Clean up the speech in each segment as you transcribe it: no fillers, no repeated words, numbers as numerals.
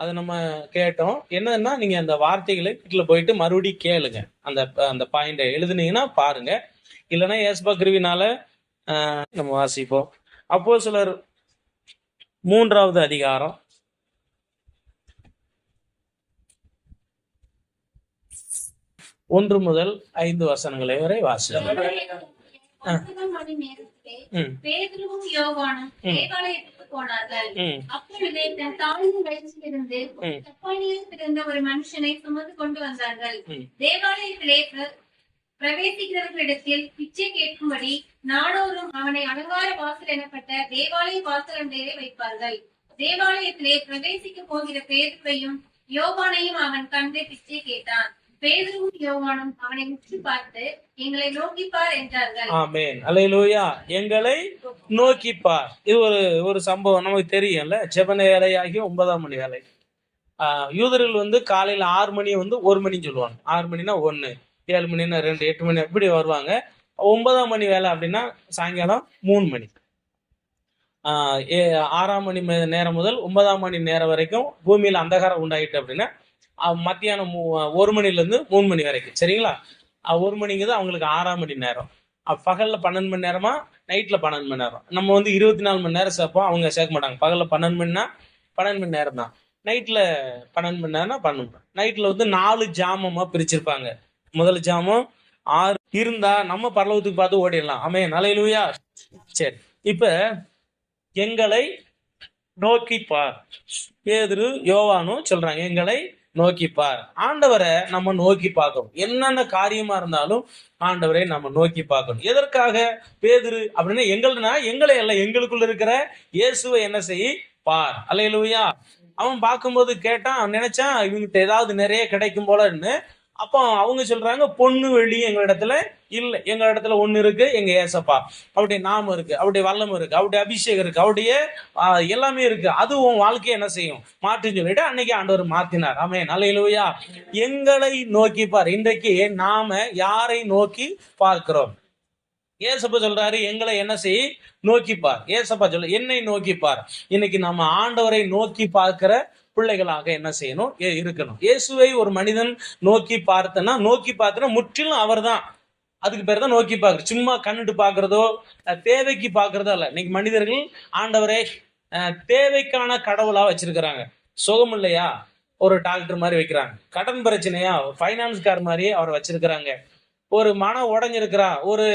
அதை நம்ம கேட்டோம். என்னன்னா நீங்க அந்த வார்த்தைகளை வீட்டில் போயிட்டு மறுபடியும் கேளுங்க. அந்த அந்த பாயிண்டை எழுதுனீங்கன்னா பாருங்க. இல்லைன்னா ஏசப்பா கிருவினால நம்ம வாசிப்போம். அப்போஸ்தலர் 3வது அதிகாரம் 1 முதல் 5 வசனங்களை வரை வாசிப்போம். மணி நேரத்திலே பேதுருவும் யோவானும் தேவாலயத்துக்கு போனார்கள். அப்பொழுது தன் தாழ்ந்த வயசிலிருந்து சப்பானியில் பிறந்த ஒரு மனுஷனை சுமந்து கொண்டு வந்தார்கள். தேவாலயத்திலே பிரவேசிக்கிறவர்களிடத்தில் பிச்சை கேட்கும்படி நாடோறும் அவனை அலங்கார வாசல் எனப்பட்ட தேவாலய வாசலண்டையே வைப்பார்கள். தேவாலயத்திலே பிரவேசிக்க போகிற பேதுருவையும் யோவானையும் அவன் கண்டு பிச்சை கேட்டான். பேதுருவும் யோவானும் அவனை உற்று பார்த்து எங்களை நோக்கிப்பார் என்றார்கள். ஆமென், அல்லேலூயா. எங்களை நோக்கிப்பார். இது ஒரு சம்பவம் நமக்கு தெரியும்ல. ஜெப வேலையாகி 9ஆம் மணி வேலை. யூதர்கள் காலையில 6 மணி 1 மணின்னு சொல்லுவாங்க. 6 மணினா 1, 7 மணினா 2, 8 மணி இப்படி வருவாங்க. 9ஆம் மணி வேலை அப்படின்னா சாயங்காலம் 3 மணி. 6ஆம் மணி நேரம் முதல் 9ஆம் மணி நேரம் வரைக்கும் பூமியில அந்தகாரம் உண்டாயிட்டு அப்படின்னா மத்தியானம் 1 மணிலேருந்து 3 மணி வரைக்கும். சரிங்களா? 1 மணிங்கிறது அவங்களுக்கு 6ஆம் மணி நேரம். பகல்ல 12 மணி நேரமா, நைட்ல 12 மணி நேரம். நம்ம 24 மணி நேரம் சேர்ப்போம், அவங்க சேர்க்க மாட்டாங்க. பகல்ல 12 மணினா 12 மணி நேரம் தான். நைட்ல 12 மணி நேரம்னா 12. நைட்ல 4 ஜாமமா பிரிச்சிருப்பாங்க. முதல் ஜாமம் 6 இருந்தா நம்ம பரலோகத்துக்கு பார்த்து ஓடிடலாம். ஆமென், அல்லேலூயா. சரி, இப்ப எங்களை நோக்கிப்பார். பேதுரு யோவானும் சொல்றாங்க எங்களை நோக்கிப்பார். ஆண்டவரை நம்ம நோக்கி பார்க்கணும். என்னென்ன காரியமா இருந்தாலும் ஆண்டவரை நம்ம நோக்கி பார்க்கணும். எதற்காக பேதுரு அப்படின்னா எங்களை அல்ல, எங்களுக்குள்ள இருக்கிற இயேசுவை என்ன செய்ய பார். அல்லேலூயா. அவன் பார்க்கும்போது கேட்டான், நினைச்சான் இவங்கிட்ட ஏதாவது நிறைய கிடைக்கும் போலன்னு. அப்போ அவங்க சொல்றாங்க, பொண்ணு வெள்ளி எங்க இடத்துல இல்லை, எங்க இடத்துல ஒண்ணு இருக்கு, எங்க ஏசப்பா. அவருடைய நாமம் இருக்கு, அவருடைய வல்லம் இருக்கு, அவருடைய அபிஷேகம் இருக்கு, அவருடைய எல்லாமே இருக்கு. அது உன் வாழ்க்கையை என்ன செய்யும் மாற்றுன்னு சொல்லிட்டு அன்னைக்கு ஆண்டவர் மாத்தினார். ஆமென், அல்லேலூயா. எங்களை நோக்கிப்பார். இன்றைக்கு நாம யாரை நோக்கி பார்க்கிறோம்? ஏசப்பா சொல்றாரு எங்களை என்ன செய்ய நோக்கிப்பார். ஏசப்பா சொல்ல என்னை நோக்கிப்பார். இன்னைக்கு நம்ம ஆண்டவரை நோக்கி பார்க்கிற பிள்ளைகளாக என்ன செய்யணும் இருக்கணும். இயேசுவை ஒரு மனிதன் நோக்கி பார்த்தனா முற்றிலும் அவர் தான். அதுக்கு பேர் தான் நோக்கி பார்க்கறது. சும்மா கண்ணுட்டு பார்க்கறதோ தேவைக்கு பார்க்கறதோ இல்ல. இன்னைக்கு மனிதர்கள் ஆண்டவரை தேவைக்கான கடவுளா வச்சிருக்கிறாங்க. சுகம் இல்லையா, ஒரு டாக்டர் மாதிரி வைக்கிறாங்க. கடன் பிரச்சனையா, ஃபைனான்ஸ் கார் மாதிரி அவரை வச்சிருக்கிறாங்க. ஒரு மனம் உடஞ்சிருக்கிறா, ஒரு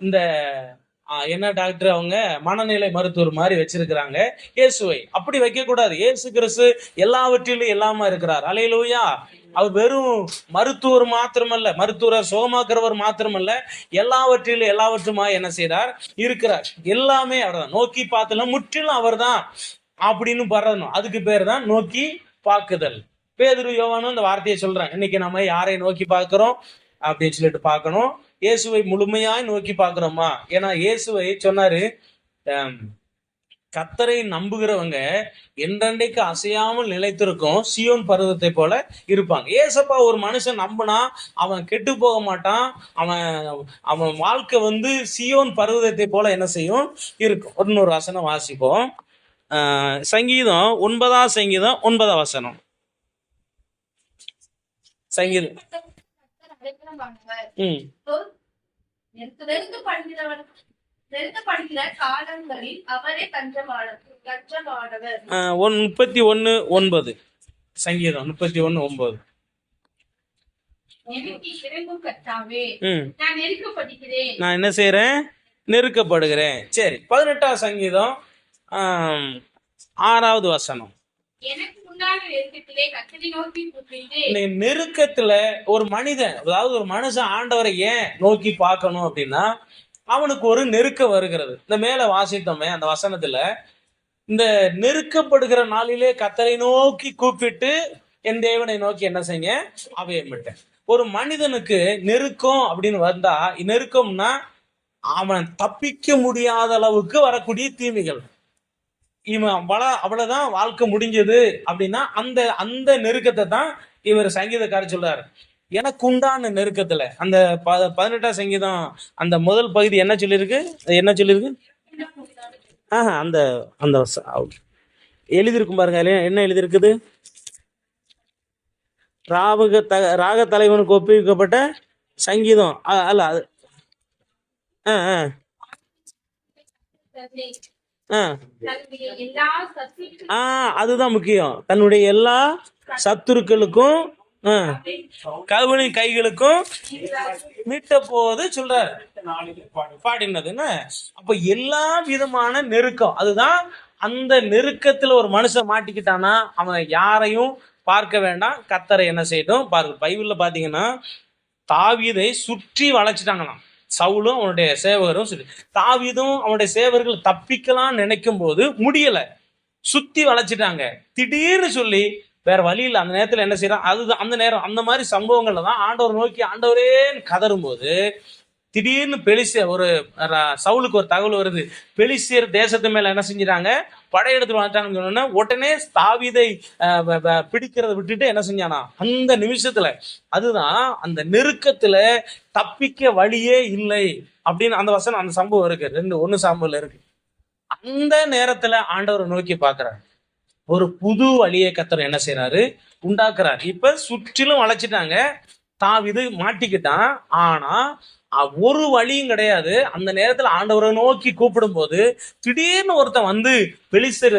இந்த என்ன டாக்டர், அவங்க மனநிலை மருத்துவர் மாதிரி வச்சிருக்கிறாங்க. இயேசுவை அப்படி வைக்க கூடாது. இயேசு கிறிஸ்து எல்லாவற்றிலும் எல்லாமா இருக்கிறார். அல்லேலூயா. அவர் வெறும் மருத்துவர் மாத்திரமல்ல, மருத்துவரை சுகமாக்குறவர் மாத்திரமல்ல, எல்லாவற்றுமா என்ன செய்றார் இருக்கிறார். எல்லாமே அவர் தான். நோக்கி பார்த்தல முற்றிலும் அவர் தான் அப்படின்னு பரணும். அதுக்கு பேர் தான் நோக்கி பார்க்குதல். பேதுரு யோவானும் இந்த வார்த்தையை சொல்றாங்க. இன்னைக்கு நம்ம யாரை நோக்கி பார்க்கிறோம் அப்படின்னு சொல்லிட்டு பார்க்கணும். இயேசுவை முழுமையாய் நோக்கி பார்க்கிறோமா? ஏன்னா இயேசுவை சொன்னாரு, கர்த்தரை நம்புகிறவங்க என்றென்றைக்கு அசையாமல் நிலைத்திருக்கும் சியோன் பர்வதத்தை போல இருப்பாங்க. ஏசப்பா ஒரு மனுஷன் நம்பினா அவன் கெட்டு போக மாட்டான். அவன் வாழ்க்கை சியோன் பர்வதத்தை போல என்ன செய்யும் இருக்கும். இன்னொரு வசனம் வாசிப்போம். சங்கீதம் 9ஆம் சங்கீதம் 9ஆம் வசனம். சங்கீதம் காலங்களில் அவரே தஞ்சமானவர். 31:9. சங்கீதம் 31:9. நான் என்ன செய்யறேன்? நெருக்கப்படுகிறேன். சரி, 18ஆம் சங்கீதம் 6வது வசனம். நெருக்கத்துல ஒரு மனிதன், அதாவது ஒரு மனுஷன் ஆண்டவரை ஏன் நோக்கி பார்க்கணும் அப்படின்னா, அவனுக்கு ஒரு நெருக்கம் வருகிறது. இந்த மேல வாசித்தோமே அந்த வசனத்துல, இந்த நெருக்கப்படுகிற நாளிலே கர்த்தரை நோக்கி கூப்பிட்டு என் தேவனை நோக்கி என்ன செய்ய அவையமிட்டேன். ஒரு மனிதனுக்கு நெருக்கம் அப்படின்னு வந்தா, நெருக்கம்னா அவன் தப்பிக்க முடியாத அளவுக்கு வரக்கூடிய தீமைகள். இவன் அவ்வளவுதான் வாழ்க்கை முடிஞ்சது அப்படின்னா அந்த நெருக்கத்தை தான் இவர் சங்கீதக்காரர் சொல்றாரு. எனக்கு உண்டான நெருக்கத்துல அந்த 18ஆம் சங்கீதம் அந்த முதல் பகுதி என்ன சொல்லியிருக்கு? அந்த அந்த எழுதியிருக்கும் பாருங்க. என்ன எழுதியிருக்குது? ராக தலைவனுக்கு ஒப்புவிக்கப்பட்ட சங்கீதம் அல்ல அது. ஆ ஆ ஆ அதுதான் முக்கியம். தன்னுடைய எல்லா சத்துருக்களுக்கும் கவுனி கைகளுக்கும் மீட்ட போது சொல்றாரு பாடினதுன்னு. அப்ப எல்லா விதமான நெருக்கம், அதுதான் அந்த நெருக்கத்துல ஒரு மனுஷன் மாட்டிக்கிட்டானா அவன் யாரையும் பார்க்க வேண்டாம், கர்த்தரை என்ன செய்யட்டும் பாருங்க. பைபிள்ல பாத்தீங்கன்னா தாவீதை சுற்றி வளைச்சிட்டாங்களாம், சவுலும் அவனுடைய சேவகரும். சரி, தாவீதும் அவனுடைய சேவர்கள் தப்பிக்கலாம் நினைக்கும் போது முடியல, சுத்தி வளைச்சிட்டாங்க. திடீர்னு சொல்லி வேற வழி இல்லை, அந்த நேரத்துல என்ன செய்யறான், அதுதான் அந்த நேரம். அந்த மாதிரி சம்பவங்கள்ல தான் ஆண்டவர் நோக்கி ஆண்டவரேன்னு கதரும் போது திடீர்னு ஒரு சவுலுக்கு ஒரு தகவல் வருது, பெலிஸ்தியர் தேசத்து மேல என்ன செஞ்சிட்டாங்க, படையெடுத்து வந்துட்டாங்கன்னு சொன்னோன்னா உடனே தாவீதை பிடிக்கிறத விட்டுட்டு என்ன செஞ்சானா அந்த நிமிஷத்துல. அதுதான் அந்த நெருக்கத்துல தப்பிக்க வழியே இல்லை அப்படின்னு அந்த வசனம், அந்த சம்பவம் இருக்கு, 1 சாமுவேல்ல இருக்கு. அந்த நேரத்துல ஆண்டவரை நோக்கி பாக்குறாரு, ஒரு புது வழியை கர்த்தர் என்ன செய்யறாரு, உண்டாக்குறாரு. இப்ப சுற்றிலும் வளைச்சிட்டாங்க, தாவீது மாட்டிக்கிட்டான். ஆனா ஒரு வழியும் கிடையாது. அந்த நேரத்துல ஆண்டவரை நோக்கி கூப்பிடும் போது திடீர்னு ஒருத்தன் வந்து பெலிஸ்தர்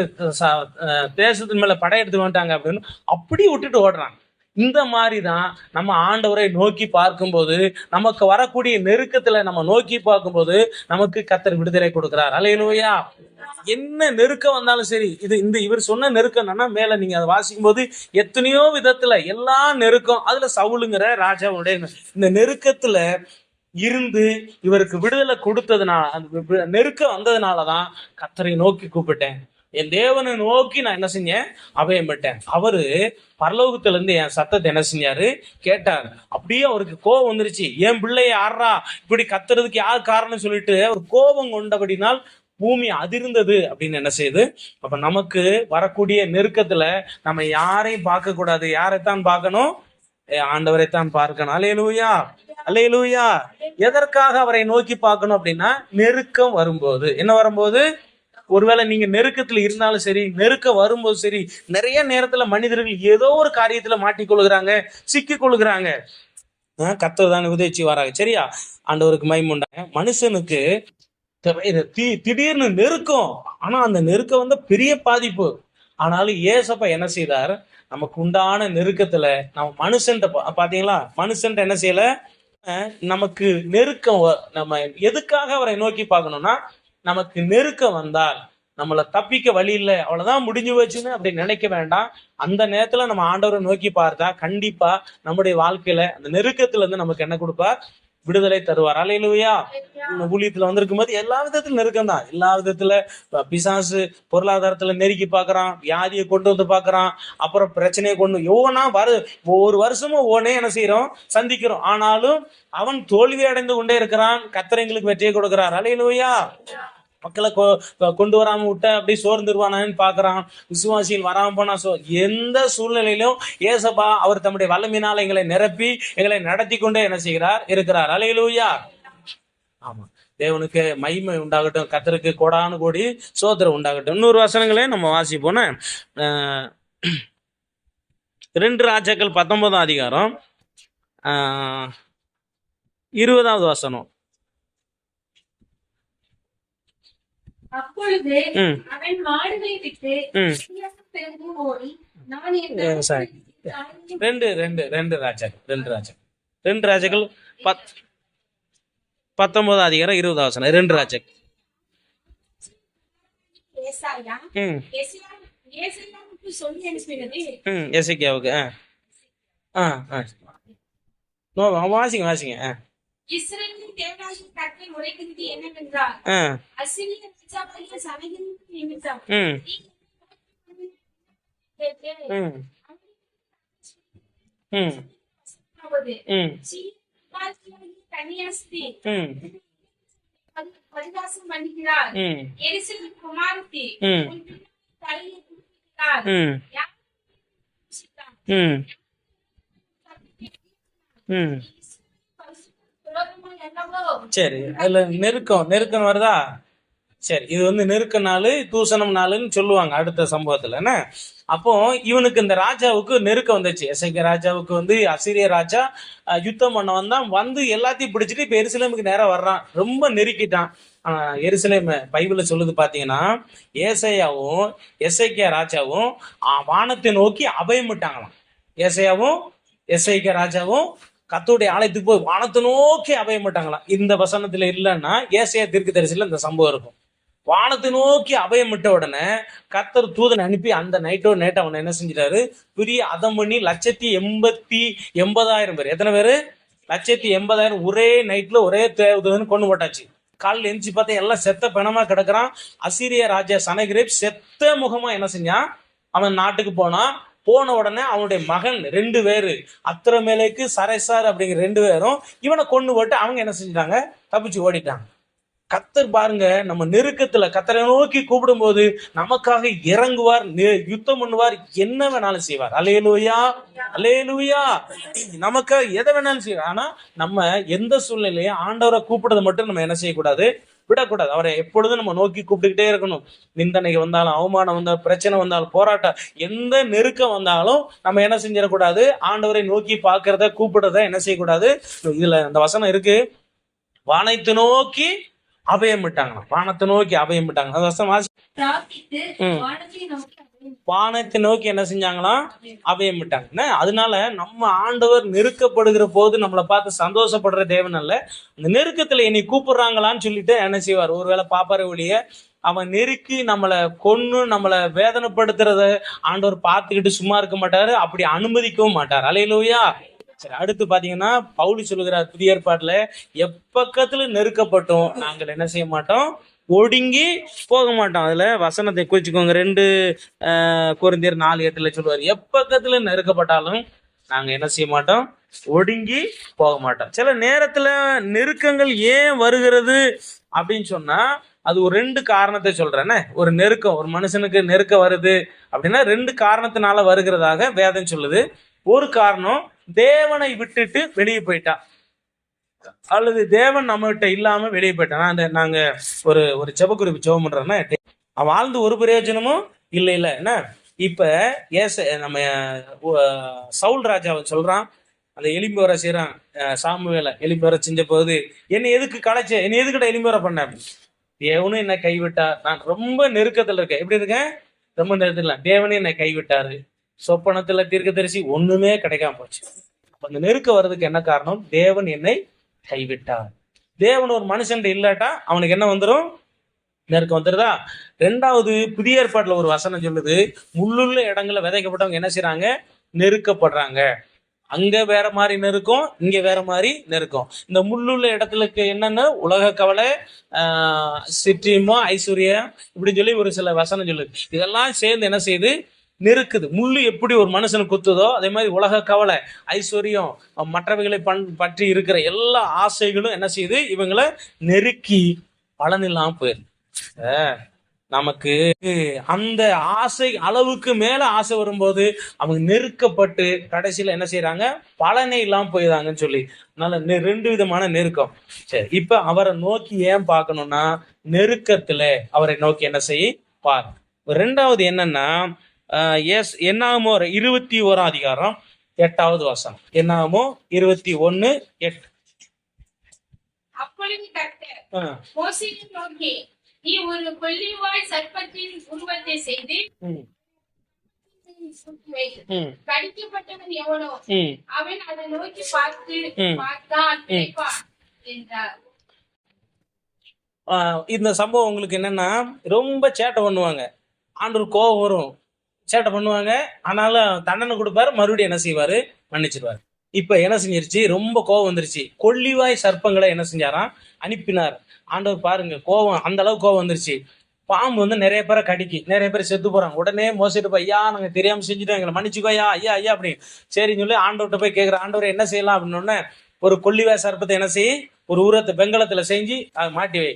தேசத்தின் மேல படையெடுத்து வந்துட்டாங்க அப்படின்னு அப்படி விட்டுட்டு ஓடுறான். இந்த மாதிரிதான் நம்ம ஆண்டவரை நோக்கி பார்க்கும்போது, நமக்கு வரக்கூடிய நெருக்கத்துல நம்ம நோக்கி பார்க்கும்போது நமக்கு கர்த்தர் விடுதலை கொடுக்கிறார். அல்லேலூயா. என்ன நெருக்கம் வந்தாலும் சரி, இவர் சொன்ன நெருக்கம் என்னன்னா, மேல நீங்க அதை வாசிக்கும் போது எத்தனையோ விதத்துல எல்லா நெருக்கம், அதுல சவுலுங்கிற ராஜாவுடைய இந்த நெருக்கத்துல இருந்து இவருக்கு விடுதலை கொடுத்ததுனால, அந்த நெருக்கம் வந்ததுனாலதான் கர்த்தரை நோக்கி கூப்பிட்டேன், என் தேவனை நோக்கி நான் என்ன செஞ்சேன், அபயம் பெற்றேன். அவரு பரலோகத்துல இருந்து என் சத்தத்தை என்ன செஞ்சாரு, கேட்டார். அப்படியே அவருக்கு கோபம் வந்துருச்சு, என் பிள்ளைய ஆடுறா இப்படி கத்துறதுக்கு யார் காரணம் சொல்லிட்டு அவர் கோபம் கொண்டபடினால் பூமி அதிர்ந்தது அப்படின்னு என்ன செய்யுது. அப்ப நமக்கு வரக்கூடிய நெருக்கத்துல நம்ம யாரையும் பார்க்க கூடாது, யாரைத்தான் பார்க்கணும், ஆண்டவரைத்தான் பார்க்கணும். அல்லேலூயா, அல்லேலூயா. எதற்காக அவரை நோக்கி பார்க்கணும் அப்படின்னா, நெருக்கம் வரும்போது. என்ன வரும்போது, ஒருவேளை நீங்க நெருக்கத்துல இருந்தாலும் சரி, நெருக்கம் வரும்போது சரி, நிறைய நேரத்துல மனிதர்கள் ஏதோ ஒரு காரியத்துல மாட்டிக்கொள்கிறாங்க, சிக்கி கொள்கிறாங்க. கர்த்தர் தான் உதவிச்சு வராங்க. சரியா, ஆண்டவருக்கு மகிமை உண்டாங்க. மனுஷனுக்கு திடீர்னு நெருக்கம், ஆனா அந்த நெருக்கம் வந்து பெரிய பாதிப்பு. ஆனாலும் ஏசப்பா என்ன செய்தார், நமக்கு உண்டான நெருக்கத்துல நம்ம மனுஷன்ட்ட பாத்தீங்களா, மனுஷன்ட்ட என்ன செய்யல, நமக்கு நெருக்கம் நம்ம எதுக்காக அவரை நோக்கி பார்க்கணும்னா, நமக்கு நெருக்கம் வந்தால் நம்மளை தப்பிக்க வழி இல்லை, அவ்வளவுதான் முடிஞ்சு வச்சுன்னு அப்படி நினைக்க வேண்டாம். அந்த நேரத்துல நம்ம ஆண்டவரை நோக்கி பார்த்தா கண்டிப்பா நம்முடைய வாழ்க்கையில அந்த நெருக்கத்துல இருந்து நமக்கு என்ன கொடுப்பார், விடுதலை தருவார். அல்லேலூயா. ஊழியத்துல வந்திருக்கும் போது எல்லா விதத்துல நெருக்கம் தான். எல்லா விதத்துல பிசாசு பொருளாதாரத்துல நெருக்கி பாக்குறான், வியாதியை கொண்டு வந்து பாக்குறான், அப்புறம் பிரச்சனையை கொண்டு ஒவ்வொன்னா ஒவ்வொரு வருஷமும் ஒவ்வொன்னே என்ன செய்யறோம், சந்திக்கிறோம். ஆனாலும் அவன் தோல்வி அடைந்து கொண்டே இருக்கிறான், கர்த்தர் எங்களுக்கு வெற்றியை கொடுக்கிறார். அல்லேலூயா. மக்களை கொண்டு வராம விட்ட அப்படி சோர்ந்துருவானு பாக்குறான், விசுவாசிகள் வராம போனா எந்த சூழ்நிலையிலும் ஏசப்பா அவர் தம்முடைய வல்லமையினால் எங்களை நிரப்பி எங்களை நடத்தி கொண்டே என்ன செய்கிறார், இருக்கிறார். அல்லேலூயா. ஆமா, தேவனுக்கு மகிமை உண்டாகட்டும், கர்த்தருக்கு கோடானு கோடி சோத்திரம் உண்டாகட்டும். இன்னொரு வசனங்களே நம்ம வாசிப்போன 2 ராஜாக்கள் 19ஆம் அதிகாரம் 20வது வசனம். அப்பொழுது அவன் மாடுகளை விட்டு ஓடி, ரெண்டு ராஜாக்கள் 19ஆம் அதிகாரம் 20வது வசனம். 2 ராஜாக்கள். எசேக்கியாவுக்கு வாசிங்க. இஸ்ரவேலின் தேவனாகிய கர்த்தர் உரைக்கிறது என்னவென்றால், அசீரிய ராஜாவாகிய சனகெரிப் நிமித்தம் பரிகாசம் பண்ணுகிறார். எருசலேம் குமாரத்தி தலையை குலுக்குகிறார். சரி, அதுல நெருக்கம் வருதா? சரி, இது வந்து நெருக்க நாள், தூசணம் நாளுன்னு சொல்லுவாங்க அடுத்த சம்பவத்துல என்ன. அப்போ இவனுக்கு இந்த ராஜாவுக்கு நெருக்கம் வந்துச்சு. எசேக்கியா ராஜாவுக்கு வந்து அசீரிய ராஜா யுத்தம் பண்ண வந்தான். வந்து எல்லாத்தையும் பிடிச்சிட்டு இப்ப எருசலேமுக்கு நேரா வர்றான். ரொம்ப நெருக்கிட்டான். எருசலேம் பைபிள்ல சொல்லுது பாத்தீங்கன்னா, ஏசாயாவும் எசேக்கியா ராஜாவும் வானத்தை நோக்கி அபயமிட்டாங்களாம். ஏசாயாவும் எசேக்கியா ராஜாவும் கர்த்தருடைய ஆலயத்துக்கு போய் வானத்தை நோக்கி அபயமிட்டாங்களாம். இந்த வசனத்துல இல்லைன்னா ஏசாயா தீர்க்கதரிசியில இந்த சம்பவம் இருக்கும். வானத்தை நோக்கி அபயமிட்ட உடனே கர்த்தர் தூதனை அனுப்பி அந்த நைட் அவனை என்ன செஞ்சிட்டாரு, பெரிய அதம் பண்ணி 1,80,000 பேர். எத்தனை பேரு? 1,80,000 ஒரே நைட்ல ஒரே தேவதூதன் கொண்டு போட்டாச்சு. காலில் எந்திச்சு பார்த்தா எல்லாம் செத்த பிணமா கிடக்குறான். அசீரிய ராஜா சனகிரேப் செத்த முகமா என்ன செஞ்சான், அவன் நாட்டுக்கு போனான். போன உடனே அவனுடைய மகன் 2 பேரு, அத்திரமேலேக்கு சரைசார் அப்படிங்கிற 2 பேரும் இவனை கொண்டு போட்டு அவங்க என்ன செஞ்சிட்டாங்க, தப்பிச்சு ஓடிட்டாங்க. கர்த்தர் பாருங்க, நம்ம நெருக்கத்துல கர்த்தரை நோக்கி கூப்பிடும் போது நமக்காக இறங்குவார், யுத்தம் பண்ணுவார், என்ன வேணாலும் செய்வார். அல்லேலூயா, அல்லேலூயா. நமக்காக எதை வேணாலும் செய்வார். ஆனா நம்ம எந்த சூழ்நிலையும் ஆண்டவரை கூப்பிடுறதை மட்டும் நம்ம என்ன செய்யக்கூடாது, விடக்கூடாது. அவரை எப்பொழுதும் நம்ம நோக்கி கூப்பிட்டுக்கிட்டே இருக்கணும். நிந்தனைக்கு வந்தாலும், அவமானம் வந்தாலும், பிரச்சனை வந்தாலும், போராட்டம், எந்த நெருக்கம் வந்தாலும் நம்ம என்ன செஞ்சிடக்கூடாது, ஆண்டவரை நோக்கி பார்க்கறத கூப்பிடுறத என்ன செய்யக்கூடாது. இதுல அந்த வசனம் இருக்கு, வானத்தை நோக்கி அபயம் விட்டாங்களாம். வானத்தை நோக்கி அபயம் விட்டாங்க. அந்த வசனம் வானத்தை நோக்கி என்ன செஞ்சாங்களாம், அபயம் விட்டாங்க. அதனால நம்ம ஆண்டவர் நெருக்கப்படுகிற போது நம்மளை பார்த்து சந்தோஷப்படுற தேவன் அல்ல, அந்த நெருக்கத்துல என்னை கூப்பிடுறாங்களான்னு சொல்லிட்டு என்ன செய்வார், ஒருவேளை பாப்பார ஒழிய அவன் நெருக்கி நம்மளை கொன்னு நம்மளை வேதனைப்படுத்துறத ஆண்டவர் பார்த்துக்கிட்டு சும்மா இருக்க மாட்டாரு, அப்படி அனுமதிக்கவும் மாட்டார். அல்லேலூயா. சரி, அடுத்து பாத்தீங்கன்னா பவுல் சொல்லுகிறார் புதிய ஏற்பாட்டுல, எப்பக்கத்துல நெருக்கப்பட்டோம் நாங்கள் என்ன செய்ய மாட்டோம், ஒடுங்கி போக மாட்டோம். அதுல வசனத்தை குறிச்சுக்கோங்க, 2 கொரிந்தியர் 4:8 சொல்லுவார், எப்பக்கத்துல நெருக்கப்பட்டாலும் நாங்க என்ன செய்ய மாட்டோம், ஒடுங்கி போக மாட்டோம். சில நேரத்துல நெருக்கங்கள் ஏன் வருகிறது அப்படின்னு சொன்னா அது ஒரு 2 காரணத்தை சொல்றேன்னு. ஒரு நெருக்கம், ஒரு மனுஷனுக்கு நெருக்கம் வருது அப்படின்னா 2 காரணத்தினால வருகிறதாக வேதம் சொல்லுது. ஒரு காரணம், தேவனை விட்டுட்டு வெளியே போயிட்டா, அல்லது தேவன் நம்ம கிட்ட இல்லாம வெளியே போயிட்டான். நாங்க ஒரு செபக்குறிப்பு ஜெபம் பண்றோம்னா, அவன் வாழ்ந்து ஒரு பிரயோஜனமும் இல்லை என்ன. இப்ப நம்ம சவுல் ராஜாவை சொல்றான், அந்த எலும்பு வர செய்யறான், சாமுவேல எலும்பு வர செஞ்ச போது, என்னை எதுக்கு களைச்ச, என்னை எதுக்கிட்ட எலும்பு வர பண்ண, தேவனும் என்னை கைவிட்டா, நான் ரொம்ப நெருக்கத்துல இருக்கேன். எப்படி இருக்கேன், ரொம்ப நெருக்கத்துல, தேவனே என்னை கைவிட்டாரு, சொப்பனத்துல தீர்க்கதரிசி ஒண்ணுமே கிடைக்காம போச்சு. அந்த நெருக்க வர்றதுக்கு என்ன காரணம், தேவன் என்னை கைவிட்டார். தேவன் ஒரு மனுஷன் இல்லாட்டா அவனுக்கு என்ன வந்துடும், நெருக்கம் வந்துருதா. 2வது புதிய ஏற்பாட்டுல ஒரு வசனம் சொல்லுது, முள்ளுள்ள இடங்கள்ல விதைக்கப்பட்டவங்க என்ன செய்யறாங்க, நெருக்கப்படுறாங்க. அங்க வேற மாதிரி நெருக்கம், இங்க வேற மாதிரி நெருக்கம். இந்த முள்ளுள்ள இடத்துலக்கு என்னன்னா உலக கவலை, சிற்றியமோ, ஐஸ்வர்யம், இப்படின்னு சொல்லி ஒரு சில வசனம் சொல்லுது. இதெல்லாம் சேர்ந்து என்ன செய்யுது, நெருக்குது. முள்ளு எப்படி ஒரு மனுஷனுக்கு குத்துதோ அதே மாதிரி உலக கவலை, ஐஸ்வர்யம், மற்றவைகளை பற்றி இருக்கிற எல்லா ஆசைகளும் என்ன செய்யுது, இவங்களை நெருக்கி பலனில்லாம போயிரு. நமக்கு அந்த ஆசை அளவுக்கு மேல ஆசை வரும்போது அவங்க நெருக்கப்பட்டு கடைசியில என்ன செய்யறாங்க, பலனே இல்லாம போயிடாங்கன்னு சொல்லி. அதனால 2 விதமான நெருக்கம். சரி, இப்ப அவரை நோக்கி ஏன் பார்க்கணும்னா, நெருக்கத்துல அவரை நோக்கி என்ன செய்ய பாரு. 2வது என்னன்னா, என்னாகுமோ 21 அதிகாரம் 8வது வசனம். என்னாகுமோ 21:8. அப்பொழுது கர்த்தர் மோசேயை நோக்கி, நீ ஒரு கொள்ளிவாய் சர்ப்பத்தின் உருவத்தை செய்து கடிக்கப்பட்டவன் எவனோ அவன் அதை நோக்கி பார்த்தான் என்றார். இந்த சம்பவம் உங்களுக்கு என்னன்னா, ரொம்ப சேட்டை பண்ணுவாங்க, ஆண்டவர் கோபம் வரும், சேட்டை பண்ணுவாங்க, ஆனாலும் தண்டனை கொடுப்பாரு, மறுபடியும் என்ன செய்வாரு, மன்னிச்சிருவாரு. இப்ப என்ன செஞ்சிருச்சு, ரொம்ப கோபம் வந்துருச்சு, கொள்ளிவாய் சர்ப்பங்களை என்ன செஞ்சாராம், அனுப்பினார். ஆண்டவர் பாருங்க, கோபம் அந்த அளவுக்கு கோபம் வந்துருச்சு. பாம்பு வந்து நிறைய பேரை கடிக்கி, நிறைய பேர் செத்து போறாங்க. உடனே மோசிட்டு போய், ஐயா நாங்க தெரியாம செஞ்சுட்டோம், எங்களை மன்னிச்சுக்கோயா ஐயா ஐயா அப்படின்னு சரின்னு சொல்லி ஆண்டவர்கிட்ட போய் கேட்கிற, ஆண்டவர் என்ன செய்யலாம் அப்படின்னு. ஒரு கொள்ளிவாய் சர்ப்பத்தை என்ன செய்ய, ஒரு ஊரத்தை வெங்கலத்துல செஞ்சு அதை மாட்டி வை,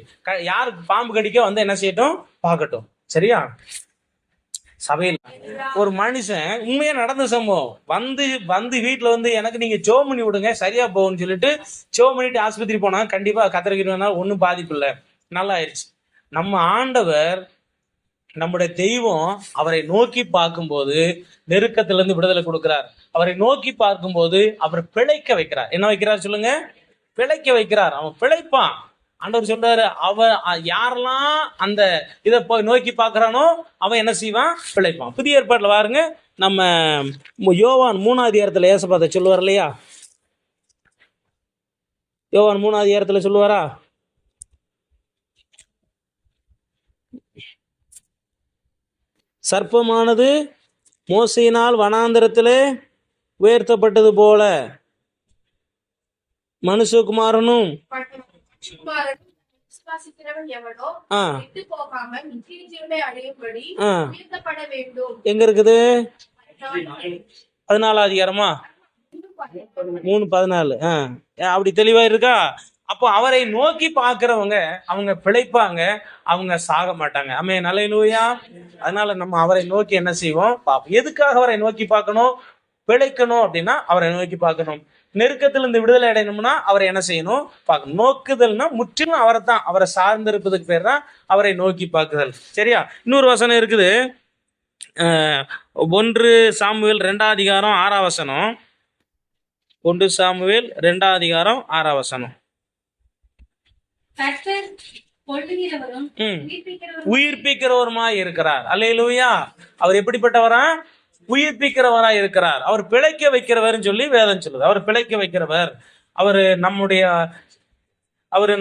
யாருக்கு பாம்பு கடிக்க வந்து என்ன செய்யட்டும் பார்க்கட்டும். சரியா, சபையில் ஒரு மனுஷன் உண்மையா நடந்த சம்பவம் வந்து வீட்டுல வந்து எனக்கு நீங்க ஜெபம் பண்ணி விடுங்க சரியா போகும்னு சொல்லிட்டு ஜெபம் பண்ணிட்டு ஆஸ்பத்திரி போனா, கண்டிப்பா கத்திரிக்கிறதுனால ஒன்றும் பாதிப்பு இல்லை, நல்லா ஆயிடுச்சு. நம்ம ஆண்டவர், நம்முடைய தெய்வம் அவரை நோக்கி பார்க்கும்போது நெருக்கத்திலிருந்து விடுதலை கொடுக்கிறார். அவரை நோக்கி பார்க்கும்போது அவர் பிழைக்க வைக்கிறார். என்ன வைக்கிறார் சொல்லுங்க? பிழைக்க வைக்கிறார். அவன் பிழைப்பான். ஆண்டவர் சொல்றாரு, யாரெல்லாம் அந்த இதை போய் நோக்கி பார்க்கறானோ அவன் என்ன செய்வான்? பிழைப்பான். புதிய ஏற்பாட்டுல பாருங்க, நம்ம யோவான் 3ஆம் அதிகாரத்துல ஏசப்பாத்தை சொல்லுவார் இல்லையா? யோவான் 3ஆம் அதிகாரத்துல சொல்லுவாரா? சர்ப்பமானது மோசையினால் வனாந்தரத்திலே உயர்த்தப்பட்டது போல மனுஷகுமாரனும் விசுவாசிக்கிறவன் எவனோ ஆ விட்டு போகாமல் நித்திய ஜீவனை அடையும்படி ஆ உயர்த்தப்பட வேண்டும். எங்க இருக்குது? 14ஆம் அதிகாரமா? 3:14. அப்படி தெளிவா இருக்கா? அப்போ அவரை நோக்கி பார்க்கிறவங்க அவங்க பிழைப்பாங்க, அவங்க சாக மாட்டாங்க. ஆமென், அல்லேலூயா. அதனால நம்ம அவரை நோக்கி என்ன செய்வோம்? பார்ப்போம். எதுக்காக அவரை நோக்கி பார்க்கணும்? பிழைக்கணும் அப்படின்னா அவரை நோக்கி பார்க்கணும். நெருக்கத்துல இருந்து விடுதலை அடையணும்னா அவரை என்ன செய்யணும்? பார்க்கணும். நோக்குதல்னா முற்றிலும் அவரை தான், அவரை சார்ந்திருப்பதுக்கு பேர் தான் அவரை நோக்கி பார்க்குதல். சரியா? இன்னொரு வசனம் இருக்குது, 1 சாமுவேல் 2ஆம் அதிகாரம் 6ஆம் வசனம். 1 சாமுவேல் 2ஆம் அதிகாரம் 6ஆம் வசனம். கர்த்தர் கொல்லுகிறவரும் உயிர்ப்பிக்கிறவருமாய் இருக்கிறார். அல்லேலூயா. அவர் எப்படிப்பட்டவரா? உயிர்ப்பிக்கிறவராய் இருக்கிறார். அவர் பிழைக்க வைக்கிறவர்னு சொல்லி வேதம் சொல்லுது. அவர் பிழைக்க வைக்கிறவர். அவரு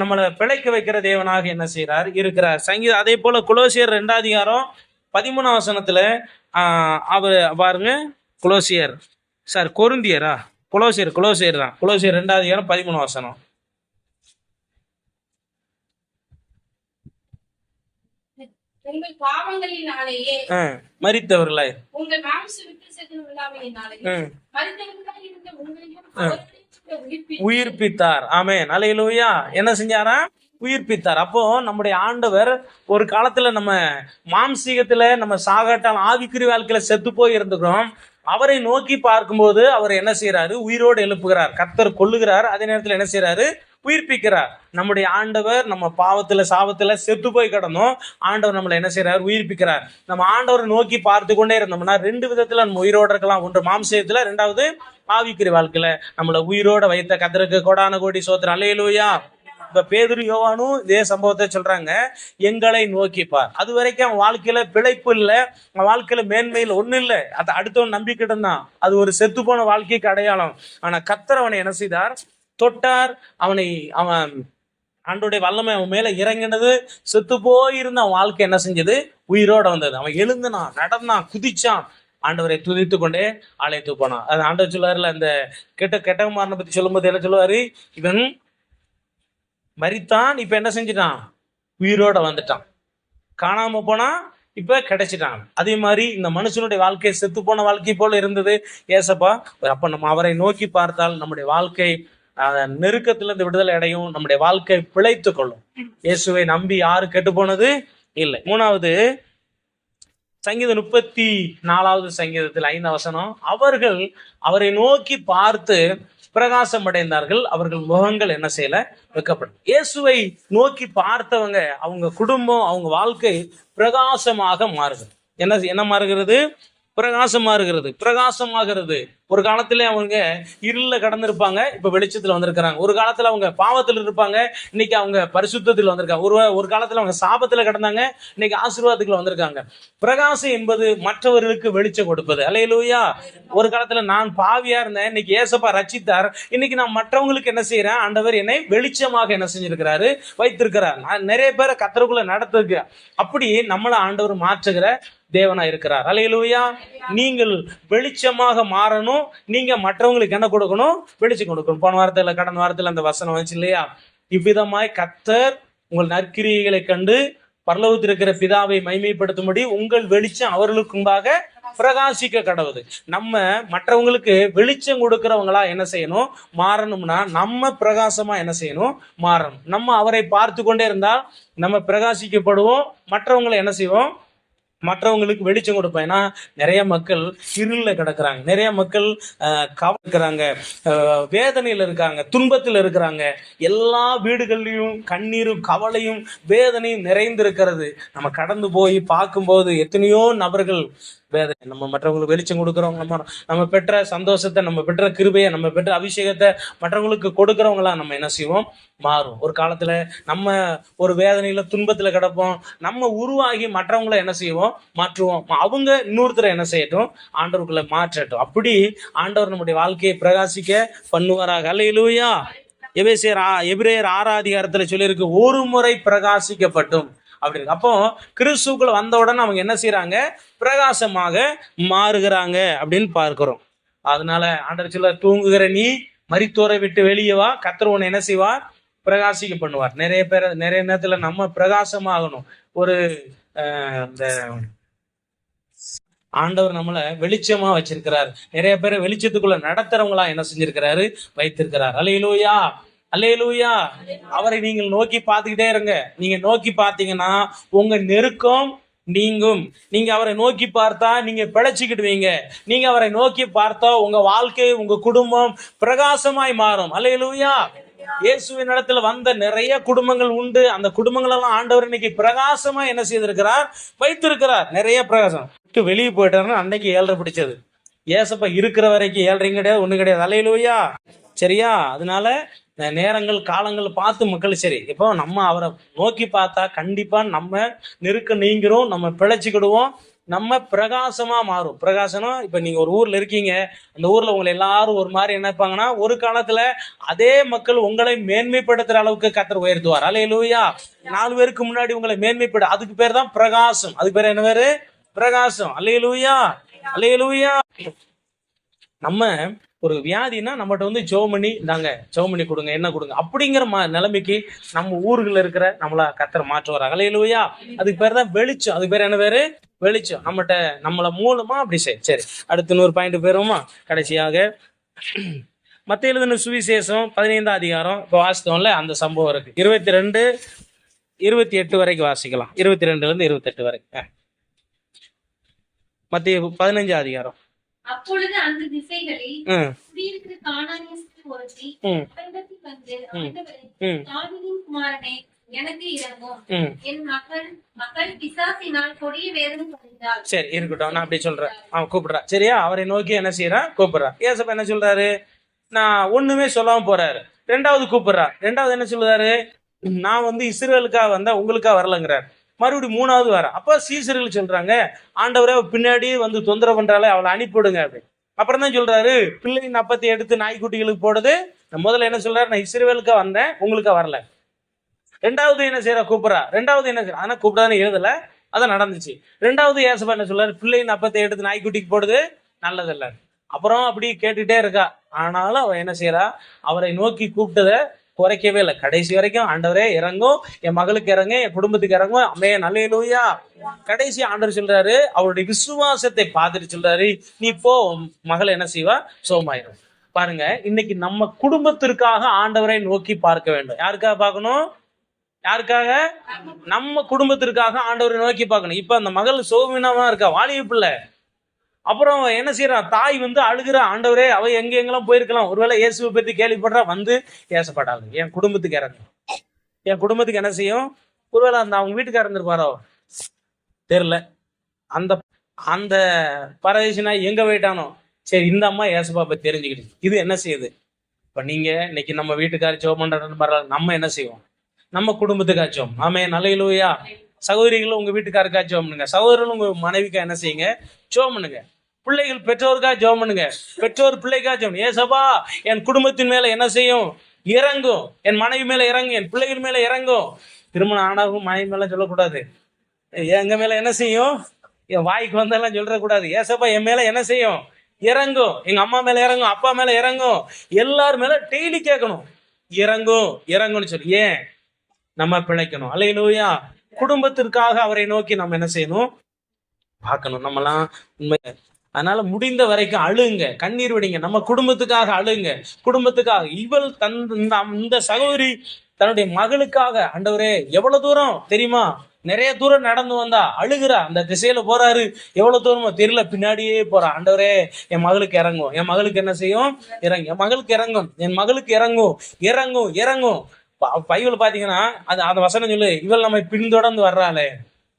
நம்மளை பிழைக்க வைக்கிற தேவனாக என்ன செய்யறார்? இருக்கிறார். சங்கீதம் அதே போல கொலோசியர் 2ஆம் அதிகாரம் 13ஆம் வசனத்துல அவர் பாருங்க, கொரிந்தியர் தான். கொலோசியர் 2ஆம் அதிகாரம் 13ஆம் வசனம். உங்கள் பாவங்களினாலேயே மரித்தவர்களாய் உங்கள் மாம்ச வித்தியாசத்தில் உள்ளாமையினாலேயே மரித்தவர்களாய் இருந்த உங்களையும் உயிர்ப்பித்தார். ஆமென், அல்லேலூயா. என்ன செஞ்சாரா? உயிர்ப்பித்தார். அப்போ நம்முடைய ஆண்டவர் ஒரு காலத்துல நம்ம மாம்சீகத்துல நம்ம சாகாட்டால் ஆவிக்குரிய வாழ்க்கையில செத்து போய் இருந்துக்கிறோம். அவரை நோக்கி பார்க்கும்போது அவர் என்ன செய்யறாரு? உயிரோடு எழுப்புகிறார். கர்த்தர் கொல்லுகிறார், அதே நேரத்தில் என்ன செய்யறாரு? உயிர்ப்பிக்கிறார். நம்முடைய ஆண்டவர் நம்ம பாவத்துல சாபத்துல செத்து போய் கிடந்தோம். ஆண்டவர் நம்மளை என்ன செய்யறாரு? உயிர்ப்பிக்கிறார். நம்ம ஆண்டவரை நோக்கி பார்த்து கொண்டே இருந்தோம்னா 2 விதத்துல நம்ம உயிரோடு இருக்கலாம். ஒன்று மாம்சத்துல, 2வது ஆவிக்குரிய வாழ்க்கையில. நம்மளை உயிரோட வைத்த கர்த்தருக்கு கோடான கோடி ஸ்தோத்திரம். அல்லேலூயா. இப்ப பேதுரு யோவானும் இதே சம்பவத்தை சொல்றாங்க, எங்களை நோக்கிப்பார். அது வரைக்கும் அவன் வாழ்க்கையில பிழைப்பு இல்லை, அவன் வாழ்க்கையில மேன்மையில் ஒண்ணு இல்லை. அதை அடுத்தவன் நம்பிக்கிட்டு இருந்தான். அது ஒரு செத்து போன வாழ்க்கைக்கு அடையாளம். ஆனா கர்த்தர் அவனை என்ன செய்தார்? தொட்டார். அவன் ஆண்டோடைய வல்லமை அவன் மேல இறங்கினது. செத்து போயிருந்த அவன் வாழ்க்கை என்ன செஞ்சது? உயிரோட வந்தது. அவன் எழுந்தினான், நடந்தான், குதிச்சான். ஆண்டவரை துதித்து கொண்டே அழைத்து போனான். அது ஆண்டவர் சொல்லுவாருல, அந்த கெட்டகுமாரனை பத்தி சொல்லும்போது என்ன சொல்லுவாரு? இவன் மரித்தான், இப்ப என்ன செஞ்சிட்டான்? உயிரோட வந்துட்டான். காணாம போனா இப்ப கிடைச்சிட்டான். அதே மாதிரி இந்த மனுஷனுடைய வாழ்க்கை செத்து போன வாழ்க்கை போல இருந்தது. ஏசப்பா, அப்ப நம்ம அவரை நோக்கி பார்த்தால் நம்முடைய வாழ்க்கை நெருக்கத்திலிருந்து விடுதலை அடையும், நம்முடைய வாழ்க்கை பிழைத்து கொள்ளும். இயேசுவை நம்பி யாரு கெட்டு போனது இல்லை. 3வது சங்கீதம் 34வது சங்கீதத்தில் 5ஆம் வசனம், அவர்கள் அவரை நோக்கி பார்த்து பிரகாசம் அடைந்தார்கள், அவர்கள் முகங்கள் என்ன செய்யல? வெட்கப்படும். இயேசுவை நோக்கி பார்த்தவங்க அவங்க குடும்பம், அவங்க வாழ்க்கை பிரகாசமாக மாறுகிறது. என்ன மாறுகிறது? பிரகாசமாகிறது. ஒரு காலத்துல அவங்க இருள கடந்திருப்பாங்க, இப்ப வெளிச்சத்துல வந்திருக்கிறாங்க. ஒரு காலத்துல அவங்க பாவத்துல இருப்பாங்க, இன்னைக்கு அவங்க பரிசுத்தத்தில் வந்திருக்காங்க. ஒரு காலத்துல அவங்க சாபத்துல கடந்தாங்க, இன்னைக்கு ஆசீர்வாதத்துக்குள்ள வந்திருக்காங்க. பிரகாசம் என்பது மற்றவர்களுக்கு வெளிச்சம் கொடுப்பது. அல்லேலூயா. ஒரு காலத்துல நான் பாவியா இருந்தேன், இன்னைக்கு ஏசப்பா ரட்சித்தார். இன்னைக்கு நான் மற்றவங்களுக்கு என்ன செய்யறேன்? ஆண்டவர் என்னை வெளிச்சமாக என்ன செஞ்சிருக்கிறாரு? வைத்திருக்கிறார். நான் நிறைய பேரை கர்த்தருக்குள்ள நடத்துக்கு. அப்படி நம்மள ஆண்டவர் மாற்றுகிற தேவனா இருக்கிறார். அல்லேலூயா. நீங்கள் வெளிச்சமாக மாறணும். நீங்க மற்றவங்களுக்கு என்ன கொடுக்கணும்? வெளிச்சம் கொடுக்கணும். கடந்த வாரத்துல அந்த வசனம் வந்துச்சு இல்லையா? இவ்விதமாய் கர்த்தர் உங்கள் நற்கிரியைகளை கண்டு பரலோகத்தில் இருக்கிற பிதாவை மகிமைப்படுத்தும்படி உங்கள் வெளிச்சம் அவர்களுக்கு முன்பாக பிரகாசிக்க கடவுது. நம்ம மற்றவங்களுக்கு வெளிச்சம் கொடுக்கிறவங்களா என்ன செய்யணும்? மாறணும்னா நம்ம பிரகாசமா என்ன செய்யணும்? மாறணும். நம்ம அவரை பார்த்து கொண்டே இருந்தால் நம்ம பிரகாசிக்கப்படுவோம். மற்றவங்களை என்ன செய்வோம்? மற்றவங்களுக்கு வெளிச்சம் கொடுப்பேன். ஏன்னா நிறைய மக்கள் இருளில் கிடக்குறாங்க, நிறைய மக்கள் கவலைக்கிறாங்க, வேதனையில் இருக்காங்க, துன்பத்தில் இருக்கிறாங்க. எல்லா வீடுகள்லையும் கண்ணீரும் கவலையும் வேதனையும் நிறைந்திருக்கிறது. நம்ம கடந்து போய் பார்க்கும்போது எத்தனையோ நபர்கள் வேதனை. நம்ம மற்றவங்களுக்கு வெளிச்சம் கொடுக்குறோம், நம்ம பெற்ற சந்தோஷத்தை, நம்ம பெற்ற கிருபையை, நம்ம பெற்ற அபிஷேகத்தை மற்றவங்களுக்கு கொடுக்குறவங்களா நம்ம என்ன செய்வோம், மாறும். ஒரு காலத்துல நம்ம ஒரு வேதனையில துன்பத்துல கிடப்போம், நம்ம உருவாகி மற்றவங்களை என்ன செய்வோம், மாற்றுவோம். அவங்க இன்னொருத்தரை என்ன செய்யட்டும், ஆண்டவருக்குள்ள மாற்றட்டும். அப்படி ஆண்டவர் நம்முடைய வாழ்க்கையை பிரகாசிக்க பண்ணுவாராக. அல்லேலூயா. எபிரேயர் 6 அதிகாரத்துல சொல்லியிருக்கு, ஒரு முறை பிரகாசிக்கப்பட்டும் அப்படின்னு. அப்போ கிறிஸ்துக்குள்ள வந்த உடனே அவங்க என்ன செய்யறாங்க, பிரகாசமாக மாறுகிறாங்க அப்படின்னு பார்க்கிறோம். அதனால ஆண்டவர் சொல்ல, தூங்குகிற நீ மரித்தோரை விட்டு வெளியே வா, கர்த்தர் உன்னை என்ன செய்வார், பிரகாசிக்க பண்ணுவார். நிறைய நேரத்துல நம்ம பிரகாசமாகணும். ஒரு இந்த ஆண்டவர் நம்மளை வெளிச்சமா வச்சிருக்கிறார். நிறைய பேரை வெளிச்சத்துக்குள்ள நடத்துறவங்களா என்ன செஞ்சிருக்கிறாரு, வைத்திருக்கிறார். அல்லேலூயா, அல்லேலூயா. அவரை நீங்கள் நோக்கி பார்த்துக்கிட்டே இருங்க. நீங்க நோக்கி பார்த்தீங்கன்னா உங்க நெருக்கம் நீங்கும். நீங்க அவரை நோக்கி பார்த்தா நீங்க பிழைச்சிக்கிடுவீங்க. நீங்க அவரை நோக்கி பார்த்தா உங்க வாழ்க்கை, உங்க குடும்பம் பிரகாசமாய் மாறும். அல்லேலூயா. இயேசுவின் இடத்துல வந்த நிறைய குடும்பங்கள் உண்டு. அந்த குடும்பங்கள் எல்லாம் ஆண்டவர் இன்னைக்கு பிரகாசமா என்ன செய்திருக்கிறார், வைத்திருக்கிறார். நிறைய பிரகாசம். வெளியே போயிட்டாருன்னா அன்னைக்கு 7:30 பிடிச்சது. ஏசப்பா இருக்கிற வரைக்கும் 7:30 கிடையாது, ஒண்ணு கிடையாது. அல்லேலூயா. சரியா? அதனால நேரங்கள் காலங்கள் பார்த்து மக்கள் சரி, இப்போ நம்ம அவரை நோக்கி பார்த்தா கண்டிப்பா நம்ம நெருக்கம் நீங்கிறோம், நம்ம பிழைச்சிக்கிடுவோம், நம்ம பிரகாசமா மாறும். பிரகாசனம், இப்ப நீங்க ஒரு ஊர்ல இருக்கீங்க, அந்த ஊர்ல உங்களை எல்லாரும் ஒரு மாதிரி நினைப்பாங்கன்னா, ஒரு காலத்துல அதே மக்கள் உங்களை மேன்மைப்படுத்துற அளவுக்கு கர்த்தர் உயர்த்துவார். அல்லேலூயா. 4 பேருக்கு முன்னாடி உங்களை மேன்மைப்பட, அதுக்கு பேர் தான் பிரகாசம். அதுக்கு பேர் என்ன பேரு, பிரகாசம். அல்லேலூயா, அல்லேலூயா. நம்ம ஒரு வியாதினா நம்மகிட்ட வந்து ஜெபம் பண்ணி கொடுங்க, என்ன கொடுங்க அப்படிங்கிற நிலைமைக்கு நம்ம ஊர்களில் இருக்கிற நம்மள கர்த்தர் மாற்றுவார். அல்லேலூயா. அதுக்கு பேர் தான் வெளிச்சம். அதுக்கு பேர் என்ன பேரு, வெளிச்சம். நம்மள மூலமா அப்படி சரி. அடுத்து 100 பாயிண்ட் போயிருவோமா? கடைசியாக மத்தேயு எழுதின சுவிசேஷம் 15ஆம் அதிகாரம் இப்போ வாசித்தோம்ல, அந்த சம்பவம் இருக்கு. 22, 28 வரைக்கும் வாசிக்கலாம். 22 - 28 வரைக்கும். மத்தேயு 15ஆம் அதிகாரம். அப்பொழுது அந்த திசைகளில் குடியிருக்கிற கானானிய ஸ்திரீ ஒருத்தி அவரிடத்தில் வந்து, ஆண்டவரே, தாவீதின் குமாரனே, எனக்கு இரங்கும், என் மகள் பிசாசினால் கொடிய வேதனை படுகிறாள். சரி, இருக்கட்டும், நான் அப்படி சொல்றேன். அவன் கூப்பிடுறா. சரியா? அவரை நோக்கி என்ன செய்யறான், கூப்பிடுறா. ஏசப்பா என்ன சொல்றாரு, நான் ஒண்ணுமே சொல்லாம போறாரு. 2வது கூப்பிடுறா. 2வது என்ன சொல்றாரு, நான் வந்து இஸ்ரவேலுக்காக வந்தா உங்களுக்காக வரலங்கிறார். மறுபடியும் 3வது வர. அப்ப சீசர்கள் சொல்றாங்க, ஆண்டவரே பின்னாடி வந்து தொந்தரவு பண்றாலே, அவளை அனுப்பிவிடுங்க அப்படின்னு. அப்புறம் தான் சொல்றாரு, பிள்ளையின் அப்பத்தை எடுத்து நாய்க்குட்டிகளுக்கு போடுது. முதல்ல என்ன சொல்றாரு, நான் இஸ்ரவேலுக்கா வந்தேன், உங்களுக்கா வரல. 2வது என்ன செய்யற, கூப்பிடுறா. 2வது என்ன செய்யற, ஆனா கூப்பிடாதுன்னு எழுதல, அதான் நடந்துச்சு. 2வது ஏசப்பா என்ன சொல்றாரு, பிள்ளையின் அப்பத்தை எடுத்து நாய்க்குட்டிக்கு போடுது, நல்லதில்ல. அப்புறம் அப்படி கேட்டுட்டே இருக்கா. ஆனாலும் அவ என்ன செய்யறா, அவரை நோக்கி கூப்பிட்டதை குறைக்கவே இல்லை. கடைசி வரைக்கும் ஆண்டவரே இறங்கும், என் மகளுக்கு இறங்க, என் குடும்பத்துக்கு இறங்கும், அம்மே நல்லேலூயா. கடைசி ஆண்டவர் சொல்றாரு, அவருடைய விசுவாசத்தை பார்த்துட்டு சொல்றாரு, நீ போ, மகள் என்ன செய்வா, சோமாயிரும். பாருங்க, இன்னைக்கு நம்ம குடும்பத்திற்காக ஆண்டவரை நோக்கி பார்க்க வேண்டும். யாருக்காக பார்க்கணும், யாருக்காக, நம்ம குடும்பத்திற்காக ஆண்டவரை நோக்கி பார்க்கணும். இப்ப அந்த மகள் சோமினாமா இருக்கா, வாலிப பிள்ளை. அப்புறம் என்ன செய்யறான், தாய் வந்து அழுகிற, ஆண்டவரே அவ எங்கெல்லாம் போயிருக்கலாம், ஒருவேளை இயேசுவை பத்தி கேள்விப்படுறா, வந்து ஏசப்படாது, என் குடும்பத்துக்கு இறங்கும். என் குடும்பத்துக்கு என்ன செய்யும், ஒருவேளை அந்த அவங்க வீட்டுக்கு இறந்துருப்பாரோ தெரியல, அந்த அந்த பரதேசினா எங்க போயிட்டானோ. சரி, இந்த அம்மா ஏசப்பா பத்தி தெரிஞ்சுக்கிட்டு இது என்ன செய்யுது. இப்ப நீங்க இன்னைக்கு நம்ம வீட்டுக்கார ஜெபம் பண்ற, நம்ம என்ன செய்வோம், நம்ம குடும்பத்துக்காச்சும். ஆமே நல்லேலூயா. சகோதரிகளும் உங்க வீட்டுக்காருக்கா ஜெபம் பண்ணுங்க, சகோதரர்களும் உங்க மனைவிக்கா என்ன செய்யுங்க, ஜெபம் பண்ணுங்க. பிள்ளைகள் பெற்றோருக்கா ஜெபம் பண்ணுங்க, பெற்றோர் பிள்ளைக்கா ஜெபம். ஏசப்பா என் குடும்பத்தின் மேல என்ன செய்யும், இறங்கும், என் மனைவி மேல இறங்கும், என் பிள்ளைகள் மேல இறங்கும். திருமணம் ஆனாவும் மனைவி மேல சொல்லக்கூடாது, எங்க மேல என்ன செய்யும், என் வாய்க்கு வந்தெல்லாம் சொல்லக்கூடாது. ஏசப்பா என் மேல என்ன செய்யும், இறங்கும், எங்க அம்மா மேல இறங்கும், அப்பா மேல இறங்கும், எல்லாரும் மேல டெய்லி கேட்கணும், இறங்கும்னு சொல்லி. ஏன், நம்ம பிழைக்கணும். அல்லேலூயா. குடும்பத்திற்காக அவரை நோக்கி நம்ம என்ன செய்யணும், பார்க்கணும். நம்மலாம் உண்மை. அதனால முடிந்த வரைக்கும் அழுங்க, கண்ணீர் விடுங்க, நம்ம குடும்பத்துக்காக அழுங்க, குடும்பத்துக்காக. இவள் இந்த சகோதரி தன்னுடைய மகளுக்காக, ஆண்டவரே எவ்வளவு தூரம் தெரியுமா, நிறைய தூரம் நடந்து வந்தா அழுகிறா. அந்த திசையில போறாரு, எவ்வளவு தூரமோ தெரியல, பின்னாடியே போறா. ஆண்டவரே என் மகளுக்கு இறங்கும், என் மகளுக்கு என்ன செய்யும், இறங்கும், என் மகளுக்கு இறங்கும், என் மகளுக்கு இறங்கும், இறங்கும், இறங்கும். பைபிள் பாத்தீங்கன்னா அது அந்த வசனம் சொல்லு, இவள் நம்மை பின்தொடர்ந்து வர்றாளே,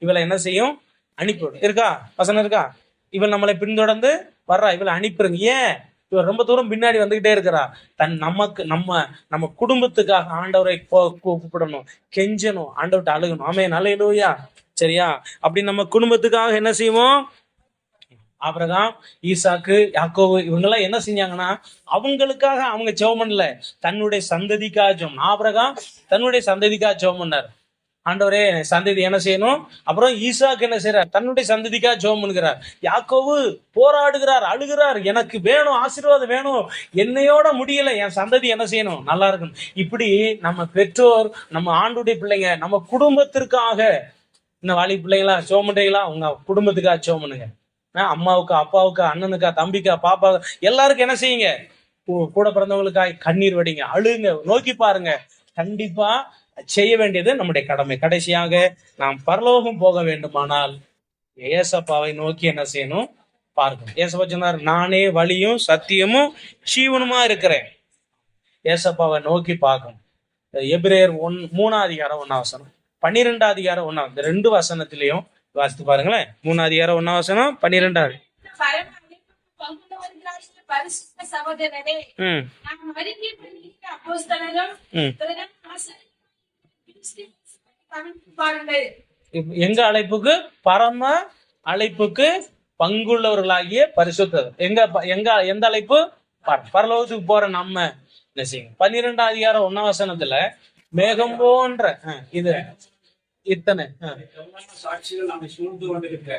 இவளை என்ன செய்யும், அனுப்பிவிடும். இருக்கா வசனம் இருக்கா? இவள் நம்மளை பின்தொடர்ந்து வர்றா, இவளை அனுப்பிடுங்க. ஏன்? இவர் ரொம்ப தூரம் பின்னாடி வந்துகிட்டே இருக்கிறா. நமக்கு நம்ம குடும்பத்துக்காக ஆண்டவரை கூப்பிடணும், கெஞ்சணும், ஆண்டவர்கிட்ட அழுகணும். ஆமென், அல்லேலூயா. சரியா? அப்படி நம்ம குடும்பத்துக்காக என்ன செய்வோம்? ஆபிரகாம், ஈசாக்கு, யாக்கோபு இவங்கெல்லாம் என்ன செஞ்சாங்கன்னா அவங்களுக்காக அவங்க ஜெபம் பண்ணல, தன்னுடைய சந்ததிக்காக ஜெபம். ஆபிரகாம் தன்னுடைய சந்ததிக்காக ஜெபம் பண்ணார். ஆண்டவரே சந்ததி என்ன செய்யணும். அப்புறம் ஈசாக்கு என்ன செய்யறார், தன்னுடைய சந்ததிக்காக ஜெபம் பண்ணுகிறார். யாக்கோபு போராடுகிறார், அழுகிறார், எனக்கு வேணும், ஆசீர்வாதம் வேணும், என்னையோட முடியல, என் சந்ததி என்ன செய்யணும், நல்லா இருக்கணும். இப்படி நம்ம பெற்றோர், நம்ம ஆண்டுடைய பிள்ளைங்க, நம்ம குடும்பத்திற்காக, இந்த வாலி பிள்ளைங்களா ஜெபம் பண்றீங்களா, உங்க குடும்பத்துக்காக ஜெபம் பண்ணுங்க. அம்மாவுக்கு, அப்பாவுக்கு, அண்ணனுக்கா, தம்பிக்கா, பாப்பா, எல்லாருக்கும் என்ன செய்யுங்க, கூட பிறந்தவங்களுக்காக கண்ணீர் வடிங்க, அழுங்க, நோக்கி பாருங்க. கண்டிப்பா செய்ய வேண்டியது நம்முடைய கடமை. கடைசியாக நாம் பரலோகம் போக வேண்டுமானால் ஏசப்பாவை நோக்கி என்ன செய்யணும், பார்க்கணும். ஏசப்பா சொன்னார், நானே வழியும் சத்தியமும் ஜீவனுமா இருக்கிறேன். ஏசப்பாவை நோக்கி பார்க்கணும். எபிரேயர் 3:1 12:1 இந்த 2 வசனத்திலையும் வாசித்து பாருங்களேன். 3:1 12. பரிசுத்த சகோதரரே, நாம் அறிக்கை பண்ணுகிற அப்போஸ்தலரும் எங்க அழைப்புக்கு, பரம அழைப்புக்கு பங்குள்ளவர்களாகிய பரிசுத்தர். எந்த அழைப்பு? பரலோகத்துக்கு போற நம்ம என்ன செய்யுங்க. 12:1 மேகம் போன்ற இது இத்தனை சாட்சிகள் நம்மை சூழ்ந்து கொண்டிருக்கிற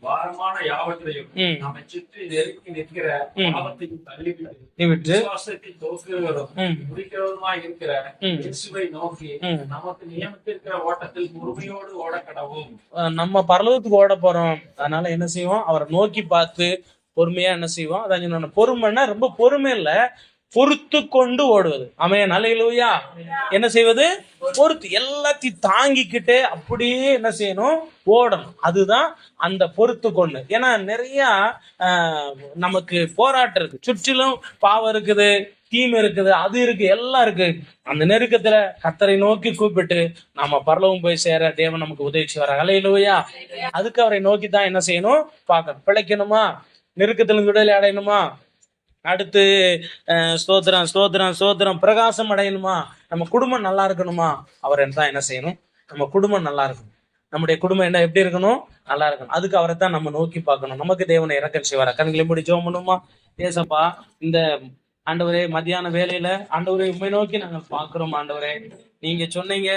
பாரமான யாவற்றையும் நம்மை சுற்றி நெருக்கி நிற்கிற பாவத்தையும் தள்ளிவிட்டு விசுவாசத்தை தோற்கிறவரும் முடிக்கிறவருமாய் இருக்கிற இயேசுவை நோக்கி நமக்கு நியமித்திருக்கிற ஓட்டத்தில் பொறுமையோடு ஓட கடவும். நம்ம பரலோகத்துக்கு ஓட போறோம், அதனால என்ன செய்வோம், அவரை நோக்கி பார்த்து பொறுமையா என்ன செய்வோம். அதான் பொறுமைன்னா ரொம்ப பொறுமை இல்ல, பொறுத்து கொண்டு ஓடுவது. ஆமென், அல்லேலூயா. என்ன செய்வது, பொறுத்து, எல்லாத்தையும் தாங்கிக்கிட்டே அப்படியே என்ன செய்யணும், ஓடணும். அதுதான் அந்த பொறுத்து கொண்டு. ஏன்னா நிறைய நமக்கு போராட்டம் இருக்கு, சுற்றிலும் பாவம் இருக்குது, தீமை இருக்குது, அது இருக்கு, எல்லாம் இருக்கு. அந்த நெருக்கத்துல கர்த்தரை நோக்கி கூப்பிட்டு நாம பரலோகம் போய் சேர தேவன் நமக்கு உதவி செய்வார். அல்லேலூயா. அதுக்கு அவரை நோக்கி தான் என்ன செய்யணும், பார்க்கணும். பிழைக்கணுமா, நெருக்கத்துல விடுதலை அடையணுமா, அடுத்து ஸ்தோத்திரம் ஸ்தோத்திரம் ஸ்தோத்திரம் பிரகாசம் அடையணுமா, நம்ம குடும்பம் நல்லா இருக்கணுமா, அவர் தான் என்ன செய்யணும், நம்ம குடும்பம் நல்லா இருக்கணும். நம்முடைய குடும்பம் என்ன எப்படி இருக்கணும், நல்லா இருக்கணும். அதுக்கு அவரை தான் நம்ம நோக்கி பார்க்கணும். நமக்கு தேவனை இரக்கம் செய்வார். கண்களை மூடி ஜெபம் பண்ணுமா. ஏசப்பா, இந்த ஆண்டவரே மத்தியான வேலையில ஆண்டவரை உண்மை நோக்கி நாங்கள் பார்க்கிறோம். ஆண்டவரே, நீங்க சொன்னீங்க,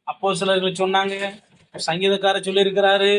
அப்போஸ்தலர்கள் சொன்னாங்க, சங்கீதக்காரர் சொல்லி இருக்கிறாரு,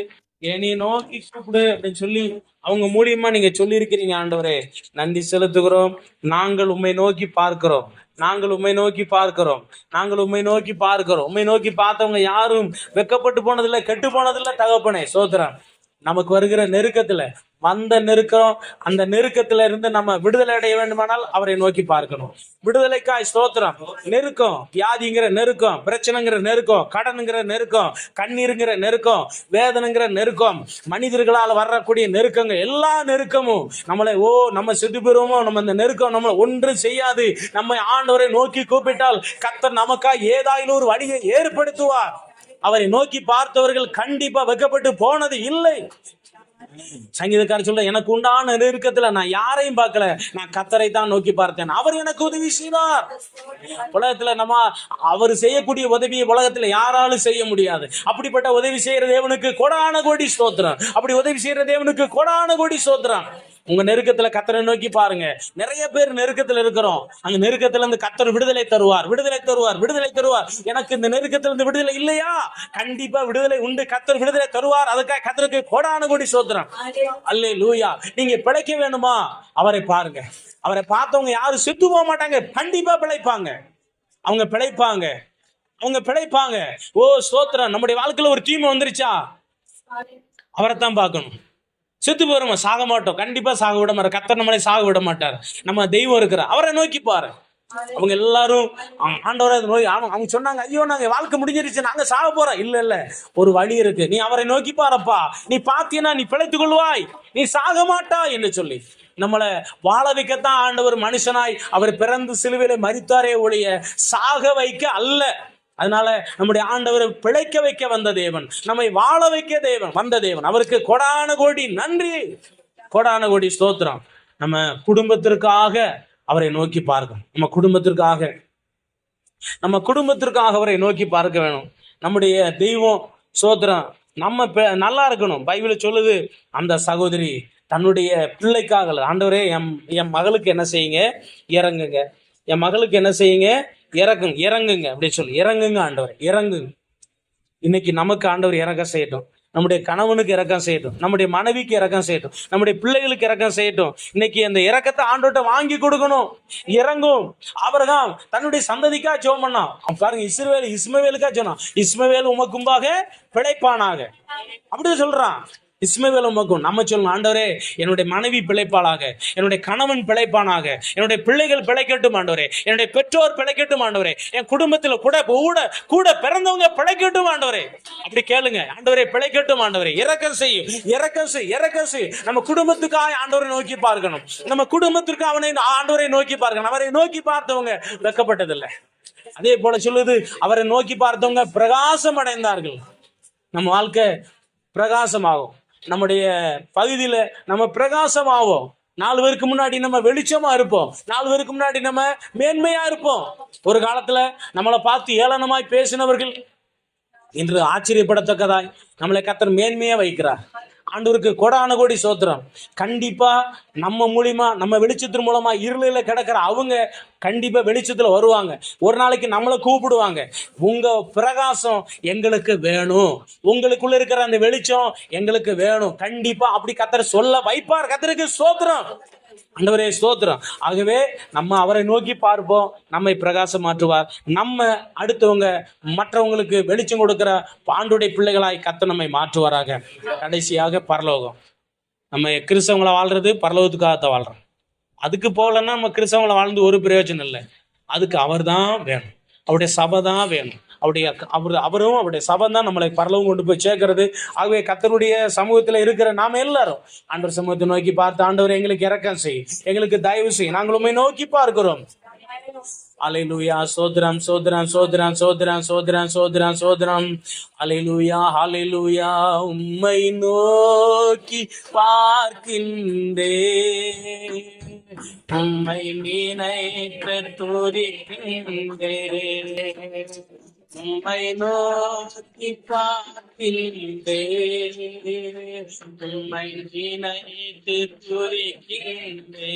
என்னை நோக்கி கூப்பிடு அப்படின்னு சொல்லி அவங்க மூலியமா நீங்க சொல்லி இருக்கிறீங்க. ஆண்டவரே நன்றி செலுத்துகிறோம். நாங்கள் உண்மை நோக்கி பார்க்கிறோம், நாங்கள் உண்மை நோக்கி பார்க்கிறோம், நாங்கள் உண்மை நோக்கி பார்க்கிறோம். உண்மை நோக்கி பார்த்தவங்க யாரும் வெக்கப்பட்டு போனதில்லை, கெட்டு போனதில்லை. தகப்பனே சோத்திரம். நமக்கு வருகிற நெருக்கத்துல வந்த நெருக்கம், அந்த நெருக்கத்துல இருந்து நம்ம விடுதலை அடைய வேண்டுமானால் அவரை நோக்கி பார்க்கணும். விடுதலைக்காய் ஸ்தோத்திரம். நெருக்கம், வியாதிங்கிற நெருக்கம், பிரச்சனைங்கிற நெருக்கம், கடனுங்கிற நெருக்கம், கண்ணீருங்கிற நெருக்கம், வேதனைங்கிற நெருக்கம், மனிதர்களால் வரக்கூடிய நெருக்கங்கள், எல்லா நெருக்கமும் நம்மளை நம்ம செத்து பெறுவோமோ, நம்ம இந்த நெருக்கம் நம்ம ஒன்றும் செய்யாது. நம்ம ஆண்டவரை நோக்கி கூப்பிட்டால் கர்த்தர் நமக்கா ஏதாயிலும் ஒரு வழியை ஏற்படுத்துவார். அவரை நோக்கி பார்த்தவர்கள் கண்டிப்பா வெக்கப்பட்டு போனது இல்லை. சங்கீதக்காரர் சொல்ற, எனக்கு உண்டான நெருக்கத்துல நான் யாரையும் பார்க்கல, நான் கர்த்தரை தான் நோக்கி பார்த்தேன், அவர் எனக்கு உதவி செய்தார். உலகத்துல நம்ம அவர் செய்யக்கூடிய உதவியை உலகத்துல யாராலும் செய்ய முடியாது. அப்படிப்பட்ட உதவி செய்யற தேவனுக்கு கொடான கோடி ஸ்தோத்திரம். அப்படி உதவி செய்யற தேவனுக்கு கொடான கோடி ஸ்தோத்திரம். உங்க நெருக்கத்துல கர்த்தரை நோக்கி பாருங்க. நிறைய பேர் நெருக்கத்துல இருக்கிறோம். அந்த நெருக்கத்துல இருந்து கர்த்தர் விடுதலை தருவார், விடுதலை தருவார், விடுதலை தருவார். எனக்கு இந்த நெருக்கத்துல இருந்து விடுதலை இல்லையா, கண்டிப்பா விடுதலை உண்டு. கர்த்தர் விடுதலை தருவார். அதுக்காக கர்த்தருக்கு கோடான கோடி ஸ்தோத்திரம். அல்லேலூயா. நீங்க பிழைக்க வேணுமா, அவரை பாருங்க. அவரை பார்த்தவங்க யாரும் செத்து போக மாட்டாங்க, கண்டிப்பா பிழைப்பாங்க. அவங்க பிழைப்பாங்க, அவங்க பிழைப்பாங்க. ஸ்தோத்திரம். நம்முடைய வாழ்க்கையில ஒரு தீமை வந்துருச்சா, அவரைத்தான் பார்க்கணும். செத்து போறோம், சாக மாட்டோம், கண்டிப்பா சாக விட மாட்டார். கர்த்தர் நம்மளை சாக விட மாட்டார். நம்ம தெய்வம் இருக்கிறார், அவரை நோக்கி பாரு. அவங்க எல்லாரும் ஆண்டவரை நோய் அவங்க சொன்னாங்க, ஐயோ நாங்க வாழ்க்கை முடிஞ்சிருச்சு, நாங்க சாக போறோம். இல்ல ஒரு வழி இருக்கு, நீ அவரை நோக்கி பாருப்பா, நீ பாத்தீனா நீ பிழைத்துக் கொள்வாய், நீ சாக மாட்டாய் என்று சொல்லி நம்மளை வாழ வைக்கத்தான் ஆண்டவர் மனுஷனாய் அவர் பிறந்து சிலுவையில மரித்தாரே ஒழிய சாக வைக்க அல்ல. அதனால நம்முடைய ஆண்டவர் பிழைக்க வைக்க வந்த தேவன், நம்மை வாழ வைக்க தேவன் வந்த தேவன். அவருக்கு கொடான கோடி நன்றி, கொடான கோடி ஸ்தோத்திரம். நம்ம குடும்பத்திற்காக அவரை நோக்கி பார்க்கணும். நம்ம குடும்பத்திற்காக அவரை நோக்கி பார்க்க வேணும். நம்முடைய தெய்வம் ஸ்தோத்திரம் நம்ம நல்லா இருக்கணும். பைபிள் சொல்லுது, அந்த சகோதரி தன்னுடைய பிள்ளைக்காக, ஆண்டவரே என் மகளுக்கு என்ன செய்யுங்க, இறங்குங்க, என் மகளுக்கு என்ன செய்யுங்க, இறங்குங்க அப்படின்னு சொல்லி இறங்குங்க ஆண்டவரே, இறங்குங்க. இன்னைக்கு நமக்கு ஆண்டவர் இறக்கம் செய்யட்டும், நம்முடைய கணவனுக்கு இறக்கம் செய்யட்டும், நம்முடைய மனைவிக்கு இறக்கம் செய்யட்டும், நம்முடைய பிள்ளைகளுக்கு இறக்கம் செய்யட்டும். இன்னைக்கு அந்த இறக்கத்தை ஆண்டவர்கிட்ட வாங்கி கொடுக்கணும். இறங்கும். ஆபிரகாம் தன்னுடைய சந்ததிக்கா ஜெபம் பண்ணான். பாருங்க, இஸ்மவேலுக்கா சொன்னான், இஸ்மவேல் உமக்கும்பாக பிழைப்பானாக அப்படி சொல்றான். இஸ்மவேல் உமக்கும். நம்ம சொல்லணும், ஆண்டவரே என்னுடைய மனைவி பிழைப்பாளாக, என்னுடைய கணவன் பிழைப்பானாக, என்னுடைய பிள்ளைகள் பிழைக்கட்டும் ஆண்டவரே, என்னுடைய பெற்றோர் பிழைக்கட்டும் ஆண்டவரே, என் குடும்பத்தில் கூட பிறந்தவங்க பிழைக்கட்டும் ஆண்டவரே. அப்படி கேளுங்க, ஆண்டவரே பிழைக்கட்டும் ஆண்டவரே, இரக்கம் செய்யும். நம்ம குடும்பத்துக்காக ஆண்டவரை நோக்கி பார்க்கணும். நம்ம குடும்பத்திற்கு ஆண்டவரை நோக்கி பார்க்கணும். அவரை நோக்கி பார்த்தவங்க வெட்கப்பட்டதில்லை. அதே போல சொல்லுது, அவரை நோக்கி பார்த்தவங்க பிரகாசம் அடைந்தார்கள். நம்ம வாழ்க்கை பிரகாசமாகும். நம்முடைய பகுதியில நம்ம பிரகாசமாவோம். 4 பேருக்கு முன்னாடி நம்ம வெளிச்சமா இருப்போம். 4 பேருக்கு முன்னாடி நம்ம மேன்மையா இருப்போம். ஒரு காலத்துல நம்மளை பார்த்து ஏளனமாய் பேசினவர்கள் இன்று ஆச்சரியப்படத்தக்கதாய் நம்மளை கர்த்தர் மேன்மையா வைக்கிறார். ஆண்டவருக்கு கொடான கோடி ஸ்தோத்திரம். கண்டிப்பா நம்ம மூலியமா, நம்ம வெளிச்சத்தின் மூலமா இருளில கிடக்கிற அவங்க கண்டிப்பா வெளிச்சத்துல வருவாங்க. ஒரு நாளைக்கு நம்மளை கூப்பிடுவாங்க, உங்க பிரகாசம் எங்களுக்கு வேணும், உங்களுக்குள்ள இருக்கிற அந்த வெளிச்சம் எங்களுக்கு வேணும். கண்டிப்பா அப்படி கர்த்தர் சொல்ல வைப்பார். கர்த்தருக்கு ஸ்தோத்திரம், ஆண்டவரே ஸ்தோத்திரம். ஆகவே நம்ம அவரை நோக்கி பார்ப்போம், நம்மை பிரகாசம் மாற்றுவார். நம்ம அடுத்தவங்க மற்றவங்களுக்கு வெளிச்சம் கொடுக்கிற ஆண்டுடைய பிள்ளைகளாய் கர்த்தர் நம்மை மாற்றுவாராக. கடைசியாக பரலோகம். நம்ம கிறிஸ்தவங்களை வாழ்றது பரலோகத்துக்காகத்தான் வாழ்றோம். அதுக்கு போகலன்னா நம்ம கிறிஸ்தவங்களை வாழ்ந்து ஒரு பிரயோஜனம் இல்லை. அதுக்கு அவர் தான் வேணும், அவருடைய சபை தான் வேணும். அவரும் அவருடைய சபை தான் நம்மளை பரலோகம் கொண்டு போய் சேர்க்கிறது. ஆகவே கர்த்தருடைய சமூகத்தில் இருக்கிற நாம எல்லாரும் ஆண்டவர் சமூகத்தை நோக்கி பார்த்து, ஆண்டவர் எங்களுக்கு இரக்கம் செய், எங்களுக்கு தயவு செய், நாங்கள் உண்மை நோக்கி பார்க்கிறோம். அல்லேலூயா, சோதரம் சோதரம் சோதரம் சோதரம் சோதரம் சோதரம் சோதரம். அல்லேலூயா, அல்லேலூயா. உம்மை நோக்கி பார்க்கின்றே, உம்மை நினைத்து துதிக்கின்றே, உம்மை நோக்கி பார்க்கின்றே, உம்மை நினைத்து துதிக்கின்றே.